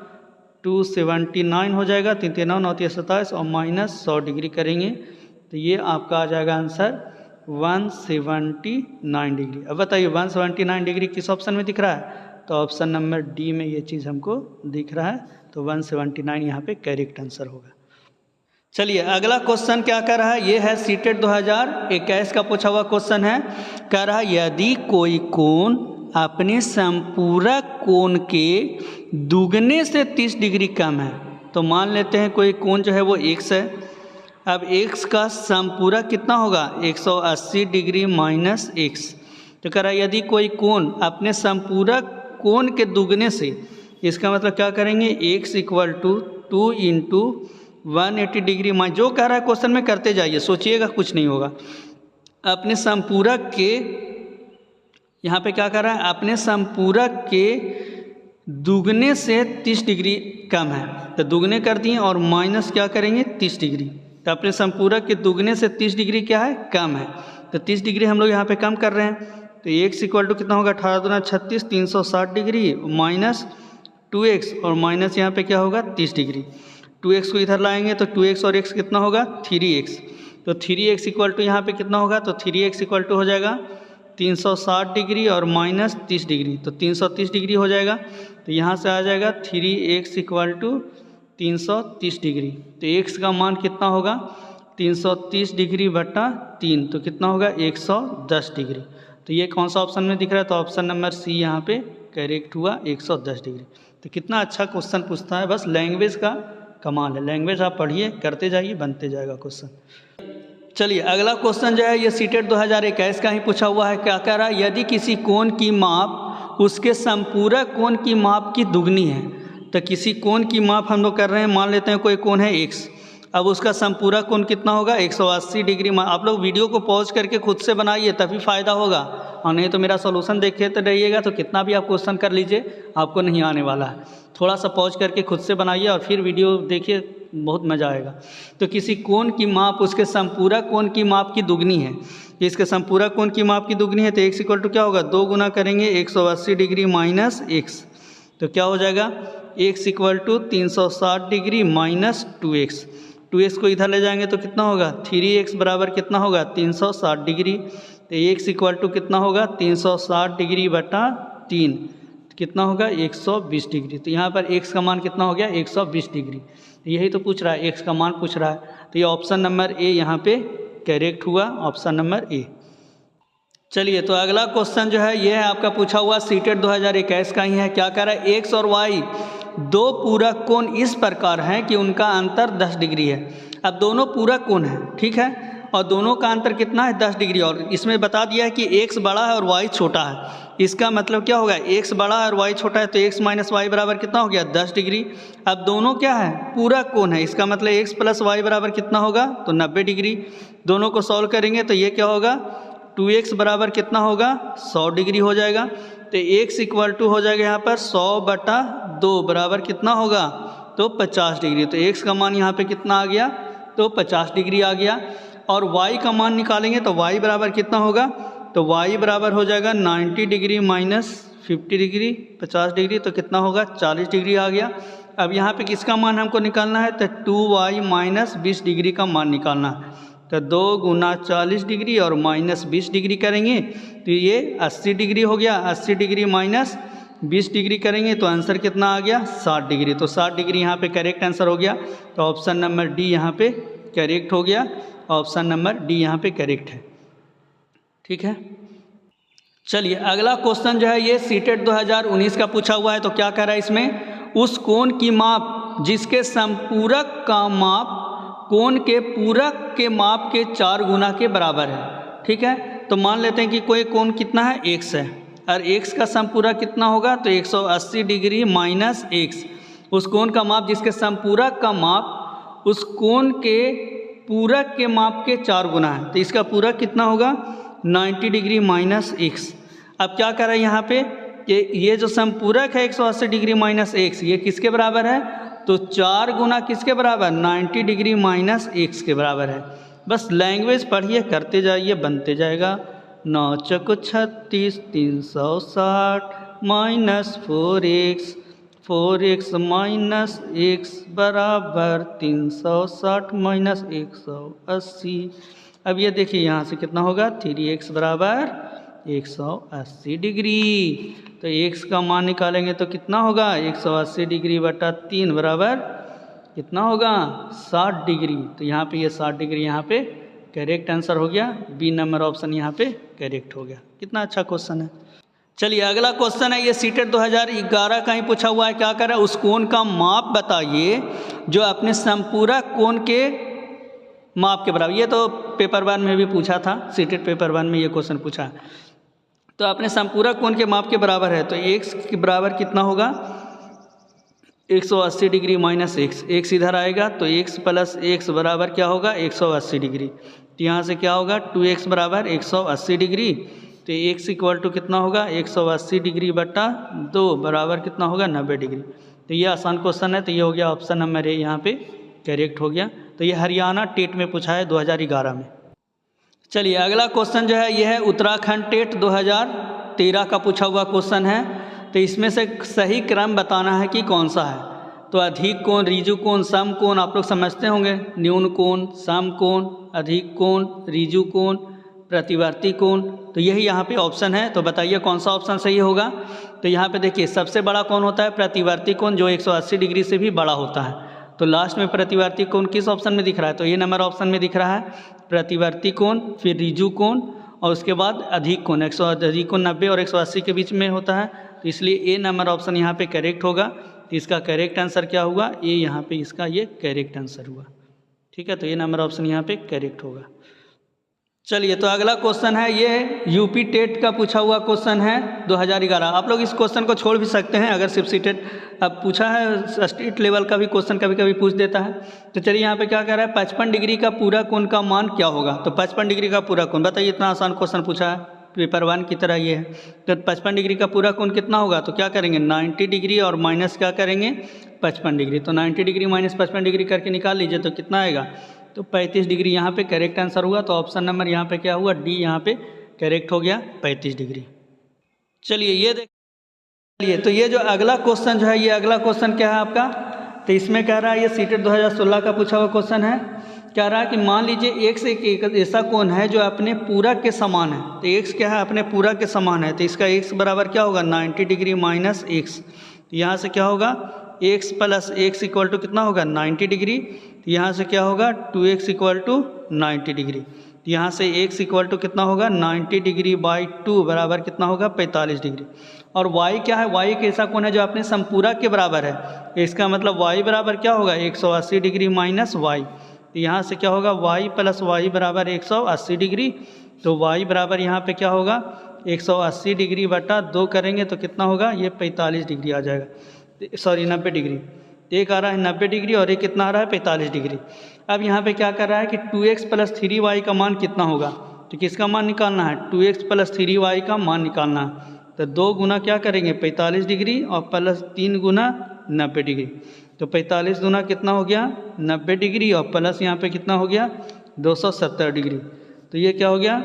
279 हो जाएगा, 3 3 9 9 27 और माइनस 100 डिग्री करेंगे तो ये आपका आ जाएगा आंसर 179 डिग्री। अब बताइए 179 डिग्री किस ऑप्शन में दिख रहा है, तो ऑप्शन नंबर डी में ये चीज़ हमको दिख रहा है। तो 179 यहाँ पे करेक्ट आंसर होगा। चलिए अगला क्वेश्चन क्या कर रहा है, ये है सीटेट 2021 का पूछा हुआ क्वेश्चन है। कह रहा है यदि कोई कोण अपने संपूरक कोण के दुगने से 30 डिग्री कम है, तो मान लेते हैं कोई कोण जो है वो x है। अब x का संपूरक कितना होगा 180 डिग्री माइनस x। तो कह रहा है यदि कोई कोण अपने संपूरक कोण के दुगने से, इसका मतलब क्या करेंगे x equal to 2 into 180 degree minus, जो कह रहा है क्वेश्चन में करते जाइए, सोचिएगा कुछ नहीं होगा। अपने संपूरक के, यहाँ पे क्या कर रहा है, अपने संपूरक के दुगने से 30 डिग्री कम है, तो दुगने कर दिए और माइनस क्या करेंगे 30 डिग्री। तो अपने संपूरक के दुगने से 30 डिग्री क्या है कम है, तो 30 डिग्री हम लोग यहाँ पे कम कर रहे हैं। तो x इक्वल टू कितना होगा 18 दूना 36 360 डिग्री माइनस 2x और माइनस यहाँ पे क्या होगा 30 डिग्री। 2x को इधर लाएंगे तो 2x और x कितना होगा 3x। तो 3x इक्वल टू यहाँ पे कितना होगा तो 3x इक्वल टू हो जाएगा 360 डिग्री और माइनस 30 डिग्री, तो 330 डिग्री हो जाएगा। तो यहाँ से आ जाएगा 3x इक्वल टू 330 डिग्री। तो x का मान कितना होगा 330 डिग्री बटा 3, तो कितना होगा 110 डिग्री। तो ये कौन सा ऑप्शन में दिख रहा है, तो ऑप्शन नंबर सी यहाँ पे करेक्ट हुआ 110 डिग्री। तो कितना अच्छा क्वेश्चन पूछता है, बस लैंग्वेज का कमाल है। लैंग्वेज आप पढ़िए, करते जाइए, बनते जाएगा क्वेश्चन। चलिए अगला क्वेश्चन जो है ये सीटेट 2021 का ही पूछा हुआ है। क्या कह रहा है, यदि किसी कोण की माप उसके संपूरक कोण की माप की दुगनी है। तो किसी कोण की माप हम लोग कर रहे हैं, मान लेते हैं कोई कोण है x, अब उसका संपूरक कोण कितना होगा 180 डिग्री। आप लोग वीडियो को पॉज करके खुद से बनाइए तभी फ़ायदा होगा, और नहीं तो मेरा सॉल्यूशन देखते रहिएगा तो कितना भी आप क्वेश्चन कर लीजिए आपको नहीं आने वाला है। थोड़ा सा पॉज करके खुद से बनाइए और फिर वीडियो देखिए, बहुत मज़ा आएगा। तो किसी कोण की माप उसके संपूरक कोण की माप की दुगनी है। इसके संपूरक कोण की माप की दुगनी है तो x इक्वल टू क्या होगा 2 गुना करेंगे 180 डिग्री माइनस x, तो क्या हो जाएगा x equal to 360 degree minus 2x। 2x को इधर ले जाएंगे तो कितना होगा 3x बराबर कितना होगा 360 डिग्री। तो x इक्वल टू कितना होगा 360 डिग्री बटा 3, कितना होगा 120 डिग्री। तो यहाँ पर x का मान कितना हो गया 120 डिग्री। यही तो पूछ रहा है, x का मान पूछ रहा है। तो ये ऑप्शन नंबर ए यहाँ पे करेक्ट हुआ, ऑप्शन नंबर ए। चलिए तो अगला क्वेश्चन जो है ये है आपका पूछा हुआ सीटेट 2021 का ही है। क्या कह रहा है, x और y दो पूरक कोण इस प्रकार हैं कि उनका अंतर 10 डिग्री है। अब दोनों पूरक कोण हैं, ठीक है, और दोनों का अंतर कितना है 10 डिग्री, और इसमें बता दिया है कि x बड़ा है और y छोटा है। इसका मतलब क्या होगा, x बड़ा है और y छोटा है, तो x माइनस वाई बराबर कितना हो गया 10 डिग्री। अब दोनों क्या है पूरक कोण है, इसका मतलब x प्लस वाई बराबर कितना होगा तो 90 डिग्री। दोनों को सॉल्व करेंगे तो ये क्या होगा 2x बराबर कितना होगा 100 डिग्री हो जाएगा। तो x इक्वल टू हो जाएगा यहाँ पर 100 बटा 2 बराबर कितना होगा तो 50 डिग्री। तो x का मान यहाँ पे कितना आ गया तो 50 डिग्री आ गया। और y का मान निकालेंगे तो y बराबर कितना होगा, तो y बराबर हो जाएगा 90 डिग्री माइनस 50 डिग्री 50 डिग्री, तो कितना होगा 40 डिग्री आ गया। अब यहाँ पे किसका मान हमको निकालना है, तो 2y माइनस 20 डिग्री का मान निकालना है। तो 2 गुना 40 डिग्री और माइनस 20 डिग्री करेंगे तो ये 80 डिग्री हो गया। 80 डिग्री माइनस 20 डिग्री करेंगे तो आंसर कितना आ गया 60 डिग्री। तो 60 डिग्री यहाँ पे करेक्ट आंसर हो गया। तो ऑप्शन नंबर डी यहाँ पे करेक्ट हो गया, ऑप्शन नंबर डी यहाँ पे करेक्ट है, ठीक है। चलिए अगला क्वेश्चन जो है ये सीटेट 2019 का पूछा हुआ है। तो क्या कह रहा है इसमें, उस कोण की माप जिसके संपूरक का माप कोण के पूरक के माप के 4 गुना के बराबर है, ठीक है। तो मान लेते हैं कि कोई कोण कितना है x है, और x का संपूरक कितना होगा तो 180 डिग्री माइनस x। उस कोण का माप जिसके संपूरक का माप उस कोण के पूरक के माप के 4 गुना है, तो इसका पूरक कितना होगा 90 डिग्री माइनस x। अब क्या कर रहा है यहाँ पे कि ये जो संपूरक है 180 डिग्री माइनस x ये किसके बराबर है, तो 4 गुना किसके बराबर 90 डिग्री माइनस x के बराबर है। बस लैंग्वेज पढ़िए, करते जाइए, बनते जाएगा। 9 चौको 36 360 minus 4x 4x minus x बराबर 360 माइनस 180। अब ये देखिए यहाँ से कितना होगा 3x बराबर 180 डिग्री। तो x का मान निकालेंगे तो कितना होगा 180 डिग्री बटा 3 बराबर कितना होगा 60 डिग्री। तो यहाँ पे ये 60 डिग्री यहाँ पे करेक्ट आंसर हो गया, बी नंबर ऑप्शन यहाँ पे करेक्ट हो गया। कितना अच्छा क्वेश्चन है। चलिए अगला क्वेश्चन है ये सीटेट 2011 का ही पूछा हुआ है। क्या कर रहा है, उस कोण का माप बताइए जो अपने संपूरक कोण के माप के बराबर। ये तो पेपर 1 में भी पूछा था, सीटेट पेपर 1 में ये क्वेश्चन पूछा है। तो अपने संपूरक कोण के माप के बराबर है, तो x के बराबर कितना होगा 180 डिग्री माइनस x इधर आएगा तो x प्लस x बराबर क्या होगा 180 डिग्री। तो यहाँ से क्या होगा 2x बराबर 180 डिग्री। तो x इक्वल टू कितना होगा 180 डिग्री बटा 2 बराबर कितना होगा 90 डिग्री। तो ये आसान क्वेश्चन है, तो ये हो गया ऑप्शन नंबर ए यहाँ पे करेक्ट हो गया। तो ये हरियाणा टेट में पूछा है 2011 में। चलिए अगला क्वेश्चन जो है ये है उत्तराखंड टेट 2013 का पूछा हुआ क्वेश्चन है। तो इसमें से सही क्रम बताना है कि कौन सा है। तो अधिक कोण, ऋजु कोण, सम कोण आप लोग समझते होंगे। न्यून कोण, सम कोण, अधिक कोण, ऋजु कोण, प्रतिवर्ती कोण। तो यही यहाँ पे ऑप्शन है। तो बताइए कौन सा ऑप्शन सही होगा। तो यहाँ पे देखिए सबसे बड़ा कौन होता है, प्रतिवर्ती कोण, जो 180 डिग्री से भी बड़ा होता है। तो लास्ट में प्रतिवर्ती कोण किस ऑप्शन में दिख रहा है, तो ये नंबर ऑप्शन में दिख रहा है प्रतिवर्ती कोण, फिर ऋजु कोण और उसके बाद अधिक कोण। अधिक कोण 90 और 180 के बीच में होता है। तो इसलिए ए नंबर ऑप्शन यहाँ पे करेक्ट होगा। तो इसका करेक्ट आंसर क्या हुआ, ए यहाँ पे इसका ये करेक्ट आंसर हुआ। ठीक है, तो ये नंबर ऑप्शन यहाँ पे करेक्ट होगा। चलिए तो अगला क्वेश्चन है ये यूपी टेट का पूछा हुआ क्वेश्चन है 2011। आप लोग इस क्वेश्चन को छोड़ भी सकते हैं अगर सिर्फ सीटेट अब पूछा है। स्टेट लेवल का भी क्वेश्चन कभी कभी पूछ देता है। तो चलिए यहाँ पे क्या कह रहा है, 55 डिग्री का पूरा कोण का मान क्या होगा। तो 55 डिग्री का पूरा कोण, बताइए इतना आसान क्वेश्चन पूछा है, पेपर 1 की तरह ये है। तो 55 डिग्री का पूरा कोण कितना होगा, तो क्या करेंगे 90 डिग्री और माइनस क्या करेंगे 55 डिग्री। तो 90 डिग्री माइनस 55 डिग्री करके निकाल लीजिए तो कितना आएगा, तो 35 डिग्री यहाँ पे करेक्ट आंसर हुआ। तो ऑप्शन नंबर यहाँ पे क्या हुआ, डी यहाँ पे करेक्ट हो गया 35 डिग्री। चलिए ये देखिए, तो ये जो अगला क्वेश्चन जो है, ये अगला क्वेश्चन क्या है आपका, तो इसमें कह रहा है ये सीटेट 2016 का पूछा हुआ क्वेश्चन है। कह रहा है कि मान लीजिए x एक ऐसा कोण है जो अपने पूरक के समान है। तो x क्या है, अपने पूरक के समान है। तो इसका x बराबर क्या होगा 90 डिग्री माइनस x। तो यहाँ से क्या होगा x plus x equal to कितना होगा 90 डिग्री। तो यहाँ से क्या होगा 2x इक्वल टू 90 डिग्री। तो यहाँ से x इक्वल टू कितना होगा 90 डिग्री बाई 2 बराबर कितना होगा 45 डिग्री। और y क्या है, y एक ऐसा कोण है जो अपने समपूरक के बराबर है। इसका मतलब y बराबर क्या होगा 180 डिग्री माइनस y। तो यहाँ से क्या होगा y प्लस y बराबर 180 डिग्री। तो y बराबर यहाँ पे क्या होगा 180 डिग्री बटा 2 करेंगे तो कितना होगा, ये 45 डिग्री आ जाएगा, सॉरी 90 डिग्री। एक आ रहा है 90 डिग्री और एक कितना आ रहा है 45 डिग्री। अब यहाँ पे क्या कर रहा है कि 2x प्लस 3y का मान कितना होगा। तो किसका मान निकालना है, 2x प्लस 3y का मान निकालना है। तो 2 गुना क्या करेंगे 45 डिग्री और प्लस 3 गुना 90 डिग्री। तो 45 गुना कितना हो गया 90 डिग्री और प्लस यहाँ पे कितना हो गया 270 डिग्री। तो ये क्या हो गया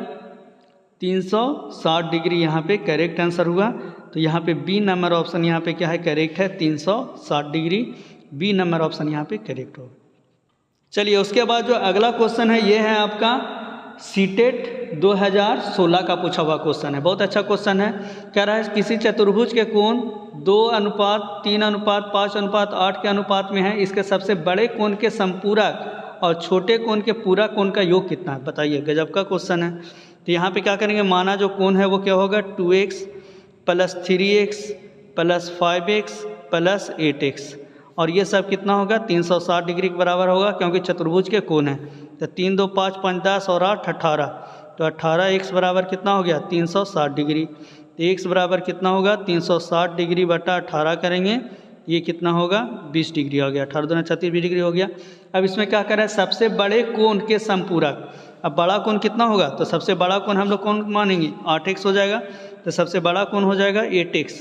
360 डिग्री यहाँ पे करेक्ट आंसर हुआ। तो यहाँ पे बी नंबर ऑप्शन यहाँ पे क्या है करेक्ट है, 360 डिग्री बी नंबर ऑप्शन यहाँ पे करेक्ट होगा। चलिए उसके बाद जो अगला क्वेश्चन है ये है आपका सीटेट 2016 का पूछा हुआ क्वेश्चन है। बहुत अच्छा क्वेश्चन है। कह रहा है किसी चतुर्भुज के कोण 2:3:5:8 के अनुपात में है। इसके सबसे बड़े कोण के संपूरक और छोटे कोण के पूरक कोण का योग कितना है। बताइए, गजब का क्वेश्चन है। तो यहाँ पे क्या करेंगे, माना जो कोण है वो क्या होगा 2x plus 3x plus 5x plus 8x और ये सब कितना होगा 360 डिग्री के बराबर होगा, क्योंकि चतुर्भुज के कोण है। तो 3 2 5 5 10 और 8 18। तो 18x बराबर कितना हो गया 360 डिग्री। तो x बराबर कितना होगा 360 डिग्री बटा 18 करेंगे, ये कितना होगा 20 डिग्री हो गया। 18 दूना 36 डिग्री हो गया। अब इसमें क्या कर रहा है, सबसे बड़े कोण के संपूरक। अब बड़ा कोण कितना होगा, तो सबसे बड़ा कोण हम लोग कौन मानेंगे 8x हो जाएगा। तो सबसे बड़ा कोण हो जाएगा 8x।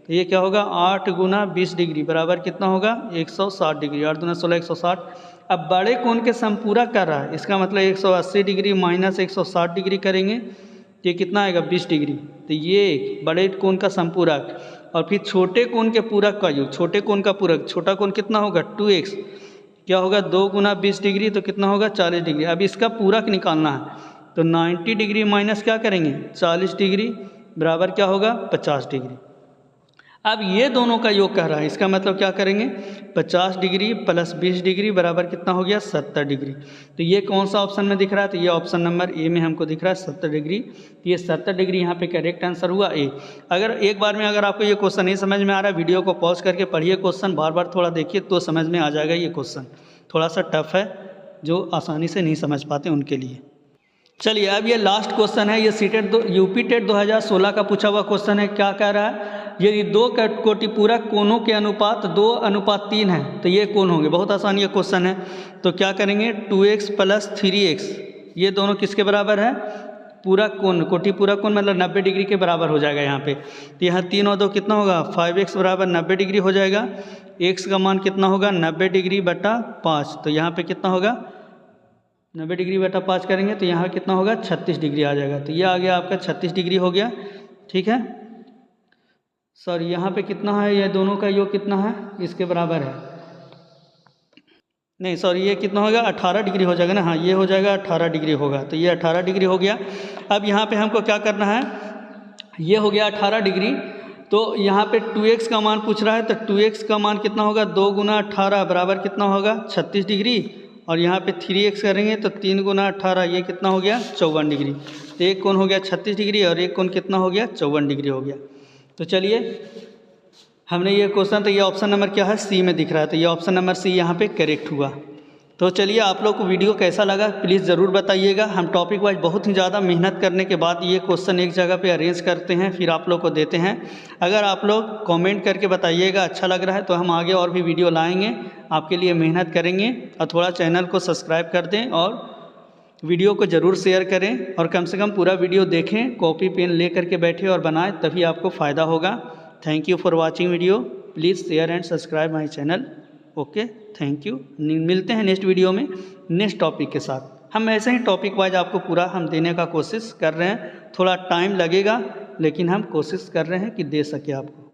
तो ये क्या होगा 8 गुना 20 डिग्री बराबर कितना होगा 160 डिग्री। 8 दूना 16 160। अब बड़े कोण के संपूरक कर रहा है, इसका मतलब 180 डिग्री माइनस 160 डिग्री करेंगे, ये कितना आएगा 20 डिग्री। तो ये बड़े कोण का संपूरक और फिर छोटे कोण के पूरक का योग। छोटे कोण का पूरक, छोटा कोण कितना होगा 2x, क्या होगा 2 गुना 20 डिग्री तो कितना होगा 40 डिग्री। अब इसका पूरक निकालना है, तो 90 डिग्री माइनस क्या करेंगे 40 डिग्री बराबर क्या होगा 50 डिग्री। अब ये दोनों का योग कर रहा है, इसका मतलब क्या करेंगे 50 डिग्री प्लस 20 डिग्री बराबर कितना हो गया 70 डिग्री। तो ये कौन सा ऑप्शन में दिख रहा है, तो ये ऑप्शन नंबर ए में हमको दिख रहा है 70 डिग्री। तो ये 70 डिग्री यहाँ पे करेक्ट आंसर हुआ ए। अगर एक बार में अगर आपको ये क्वेश्चन नहीं समझ में आ रहा है, वीडियो को पॉज करके पढ़िए, क्वेश्चन बार बार थोड़ा देखिए तो समझ में आ जाएगा। ये क्वेश्चन थोड़ा सा टफ है, जो आसानी से नहीं समझ पाते उनके लिए। चलिए अब ये लास्ट क्वेश्चन है, ये सीटेट यूपी टेट 2016 का पूछा हुआ क्वेश्चन है। क्या कह रहा है, यदि 2 कोटिपूरक कोणों के अनुपात 2:3 है तो ये कौन होंगे। बहुत आसान ये क्वेश्चन है। तो क्या करेंगे 2x प्लस 3x, ये दोनों किसके बराबर है पूरक कोण, कोटिपूरक कोण मतलब 90 डिग्री के बराबर हो जाएगा यहाँ पे। तो यहाँ 3 और 2 कितना होगा 5x बराबर 90 डिग्री हो जाएगा। x का मान कितना होगा 90 डिग्री बटा 5, तो यहाँ पे कितना होगा 90 डिग्री बटा 5 करेंगे तो यहाँ कितना होगा 36 डिग्री आ जाएगा। तो ये आ गया आपका 36 डिग्री हो गया। ठीक है, सॉरी यहाँ पे कितना है, ये दोनों का योग कितना है, इसके बराबर है, नहीं सॉरी ये कितना होगा 18 डिग्री हो जाएगा ना, हाँ ये हो जाएगा 18 डिग्री होगा। तो ये 18 डिग्री हो गया। अब यहाँ पे हमको क्या करना है, ये हो गया 18 डिग्री। तो यहाँ पे 2x का मान पूछ रहा है, तो 2x का मान कितना होगा, 2 गुना 18 बराबर कितना होगा 36 डिग्री, और यहाँ पे 3x करेंगे तो 3 गुना 18 ये कितना हो गया 54 डिग्री। तो एक कोण हो गया 36 डिग्री और एक कोण कितना हो गया 54 डिग्री हो गया। तो चलिए हमने ये क्वेश्चन, तो ये ऑप्शन नंबर क्या है, सी में दिख रहा है, तो ये ऑप्शन नंबर सी यहाँ पे करेक्ट हुआ। तो चलिए आप लोग को वीडियो कैसा लगा प्लीज़ ज़रूर बताइएगा। हम टॉपिक वाइज बहुत ही ज़्यादा मेहनत करने के बाद ये क्वेश्चन एक जगह पे अरेंज करते हैं, फिर आप लोग को देते हैं। अगर आप लोग कमेंट करके बताइएगा अच्छा लग रहा है तो हम आगे और भी वीडियो लाएंगे, आपके लिए मेहनत करेंगे। और थोड़ा चैनल को सब्सक्राइब कर दें और वीडियो को ज़रूर शेयर करें, और कम से कम पूरा वीडियो देखें, कॉपी पेन ले करके बैठे और बनाएं, तभी आपको फ़ायदा होगा। Thank you for watching video, please share and subscribe my channel. Okay, thank you. मिलते हैं नेक्स्ट वीडियो में नेक्स्ट टॉपिक के साथ। हम ऐसे ही टॉपिक वाइज आपको पूरा हम देने का कोशिश कर रहे हैं, थोड़ा टाइम लगेगा लेकिन हम कोशिश कर रहे हैं कि दे सके आपको।